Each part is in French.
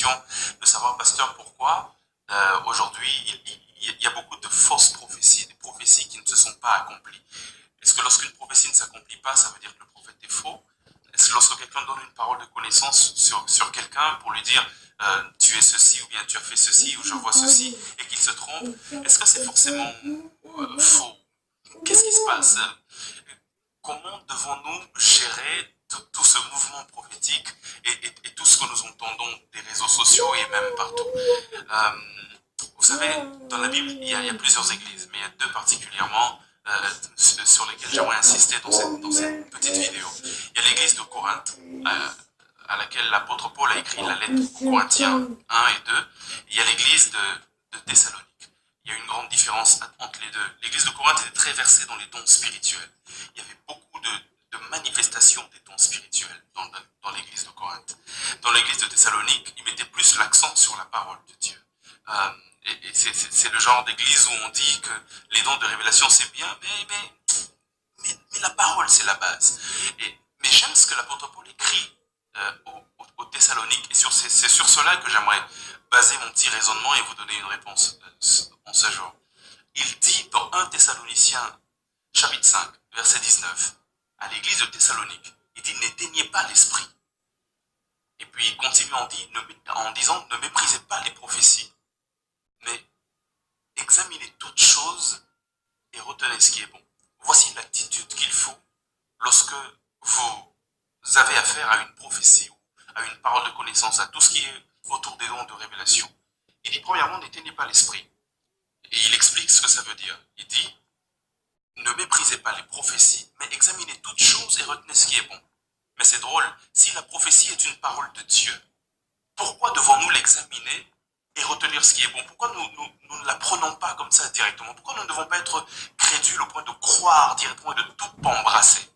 question de savoir, pasteur, pourquoi aujourd'hui il y a beaucoup de fausses prophéties, des prophéties qui ne se sont pas accomplies. Est-ce que lorsqu'une prophétie ne s'accomplit pas, ça veut dire que le prophète est faux? Est-ce que lorsque quelqu'un donne une parole de connaissance sur quelqu'un pour lui dire tu es ceci ou bien tu as fait ceci ou je vois ceci et qu'il se trompe, est-ce que c'est forcément faux? Qu'est-ce qui se passe? Comment devons-nous gérer tout ce mouvement prophétique et tout ce que nous entendons des réseaux sociaux et même partout? Vous savez, dans la Bible, il y a plusieurs églises, mais il y a deux particulièrement sur lesquelles j'aimerais insister dans cette petite vidéo. Il y a l'église de Corinthe, à laquelle l'apôtre Paul a écrit la lettre aux Corinthiens 1 et 2. Il y a l'église de Thessalonique. Il y a une grande différence entre les deux. L'église de Corinthe était très versée dans les dons spirituels. Il y avait beaucoup de manifestations des dons spirituels dans l'église de Corinthe. Dans l'église de Thessalonique, ils mettaient plus l'accent sur la parole de Dieu. Et c'est le genre d'église où on dit que les dons de révélation c'est bien, mais la parole c'est la base. Mais j'aime ce que l'apôtre Paul écrit aux Thessaloniques, et c'est sur cela que j'aimerais baser mon petit raisonnement et vous donner une réponse en ce jour. Il dit dans 1 Thessaloniciens chapitre 5, verset 19, à l'église de Thessalonique, il dit n'éteignez pas l'esprit. Et puis il continue en disant ne méprisez pas les prophéties, mais examinez toutes choses et retenez ce qui est bon. Voici l'attitude qu'il faut lorsque vous avez affaire à une prophétie ou à une parole de connaissance, à tout ce qui est autour des dons de révélation. Il dit premièrement, n'éteignez pas l'esprit. Et il explique ce que ça veut dire. Il dit, ne méprisez pas les prophéties, mais examinez toutes choses et retenez ce qui est bon. Mais c'est drôle, si la prophétie est une parole de Dieu, pourquoi devons-nous l'examiner et retenir ce qui est bon? Pourquoi nous ne la prenons pas comme ça directement? Pourquoi nous ne devons pas être crédules au point de croire directement et de tout embrasser?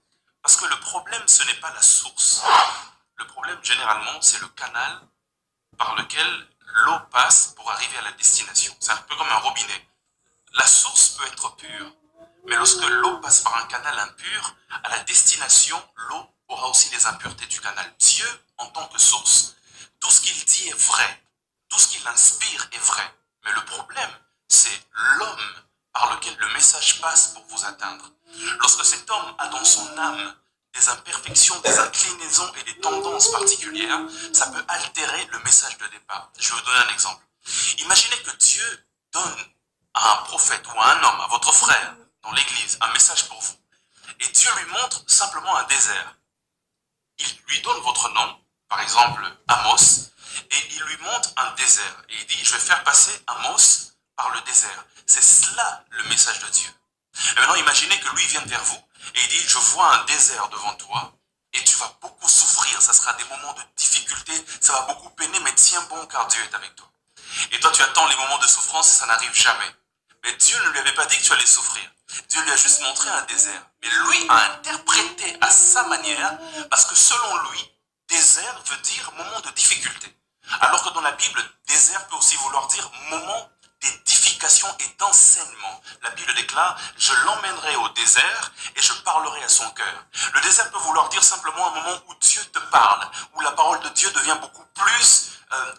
Parce que le problème, ce n'est pas la source. Le problème, généralement, c'est le canal par lequel l'eau passe pour arriver à la destination. C'est un peu comme un robinet. La source peut être pure, mais lorsque l'eau passe par un canal impur, à la destination, l'eau aura aussi les impuretés du canal. Dieu, en tant que source, tout ce qu'il dit est vrai. Tout ce qu'il inspire est vrai. Mais le problème, c'est l'homme par lequel le message passe pour vous atteindre. Lorsque cet homme a dans son âme des imperfections, des inclinaisons et des tendances particulières, ça peut altérer le message de départ. Je vais vous donner un exemple. Imaginez que Dieu donne à un prophète ou à un homme, à votre frère, dans l'église, un message pour vous. Et Dieu lui montre simplement un désert. Il lui donne votre nom, par exemple Amos, et il lui montre un désert. Et il dit, je vais faire passer Amos par le désert. C'est cela le message de Dieu. Et maintenant, imaginez que lui vienne vers vous et il dit, je vois un désert devant toi et tu vas beaucoup souffrir. Ça sera des moments de difficulté, ça va beaucoup peiner, mais tiens bon car Dieu est avec toi. Et toi, tu attends les moments de souffrance et ça n'arrive jamais. Mais Dieu ne lui avait pas dit que tu allais souffrir. Dieu lui a juste montré un désert. Mais lui a interprété à sa manière, parce que selon lui, désert veut dire moment de difficulté. Alors que dans la Bible, désert peut aussi vouloir dire moment d'édification et d'enseignement. La Bible déclare, je l'emmènerai au désert et je parlerai à son cœur. Le désert peut vouloir dire simplement un moment où Dieu te parle, où la parole de Dieu devient beaucoup plus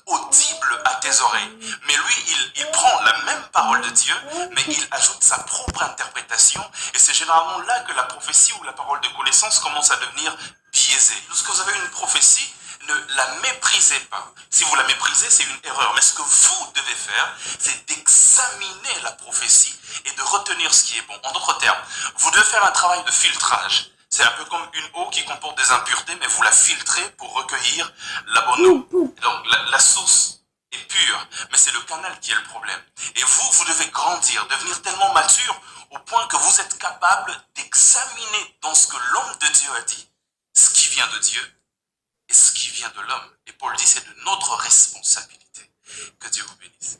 audible à tes oreilles. Mais lui, il prend la même parole de Dieu, mais il ajoute sa propre interprétation, et c'est généralement là que la prophétie ou la parole de connaissance commence à devenir biaisée. Lorsque vous avez une prophétie, ne la méprisez pas. Si vous la méprisez, c'est une erreur. Mais ce que vous devez faire, c'est d'examiner la prophétie et de retenir ce qui est bon. En d'autres termes, vous devez faire un travail de filtrage. C'est un peu comme une eau qui comporte des impuretés, mais vous la filtrez pour recueillir la bonne eau. Donc la source est pure, mais c'est le canal qui est le problème. Et vous devez grandir, devenir tellement mature au point que vous êtes capable d'examiner dans ce que l'homme de Dieu a dit, ce qui vient de Dieu et ce qui vient de l'homme. Et Paul dit, c'est de notre responsabilité. Que Dieu vous bénisse.